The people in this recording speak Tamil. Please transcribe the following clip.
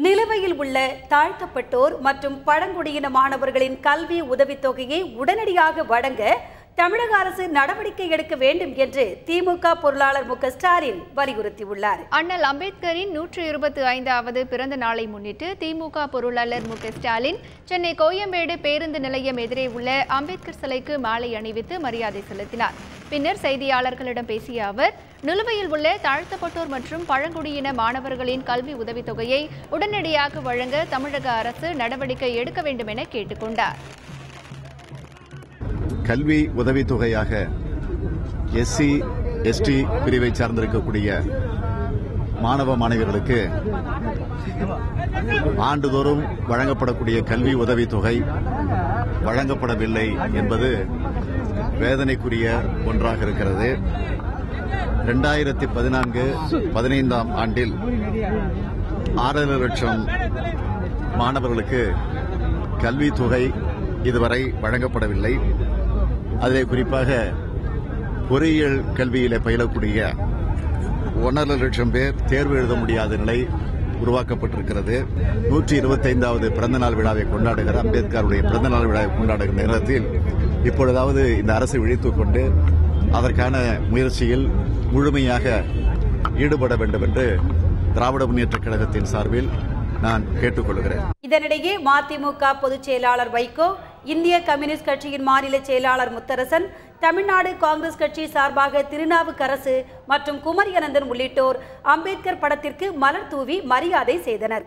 நிலுவையில் உள்ள தாழ்த்தப்பட்டோர் மற்றும் பழங்குடியின மாணவர்களின் கல்வி உதவித்தொகையை உடனடியாக வழங்க தமிழக அரசு நடவடிக்கை எடுக்க வேண்டும் என்று திமுக பொருளாளர் மு.க.ஸ்டாலின் வலியுறுத்தியுள்ளார். அண்ணல் அம்பேத்கரின் 125வது பிறந்த நாளை முன்னிட்டு திமுக பொருளாளர் மு.க.ஸ்டாலின் சென்னை கோயம்பேடு பேருந்து நிலையம் எதிரே உள்ள அம்பேத்கர் சிலைக்கு மாலை அணிவித்து மரியாதை செலுத்தினார். பின்னர் செய்தியாளர்களிடம் பேசிய அவர், நிலுவையில் உள்ள தாழ்த்தப்பட்டோர் மற்றும் பழங்குடியின மாணவர்களின் கல்வி உதவித்தொகையை உடனடியாக வழங்க தமிழக அரசு நடவடிக்கை எடுக்க வேண்டும் என கேட்டுக் கொண்டார். கல்வி உதவித்தொகையாக எஸ்சி எஸ்டி பிரிவை சார்ந்திருக்கக்கூடிய மாணவ மாணவியர்களுக்கு ஆண்டுதோறும் வழங்கப்படக்கூடிய கல்வி உதவித்தொகை வழங்கப்படவில்லை என்பது வேதனைக்குரிய ஒன்றாக இருக்கிறது. 2014-15 ஆண்டில் 6 லட்சம் மாணவர்களுக்கு கல்வித்தொகை இதுவரை வழங்கப்படவில்லை. அதிலே குறிப்பாக பொறியியல் கல்வியிலே பயிலக்கூடிய 1.5 லட்சம் பேர் தேர்வு எழுத முடியாத நிலை உருவாக்கப்பட்டிருக்கிறது. 125வது பிறந்தநாள் விழாவை கொண்டாடுகிற அம்பேத்கருடைய பிறந்தநாள் விழாவை கொண்டாடுகிற நேரத்தில் இப்பொழுதாவது இந்த அரசு விழித்துக் கொண்டு அதற்கான முயற்சியில் முழுமையாக ஈடுபட வேண்டும் என்று திராவிட முன்னேற்றக் கழகத்தின் சார்பில் நான் கேட்டுக்கொள்கிறேன். இதனிடையே மதிமுக பொதுச் செயலாளர் வைகோ, இந்திய கம்யூனிஸ்ட் கட்சியின் மாநில செயலாளர் முத்தரசன், தமிழ்நாடு காங்கிரஸ் கட்சி சார்பாக திருநாவுக்கரசு மற்றும் குமரி அனந்தன் உள்ளிட்டோர் அம்பேத்கர் படத்திற்கு மலர் தூவி மரியாதை செய்தனர்.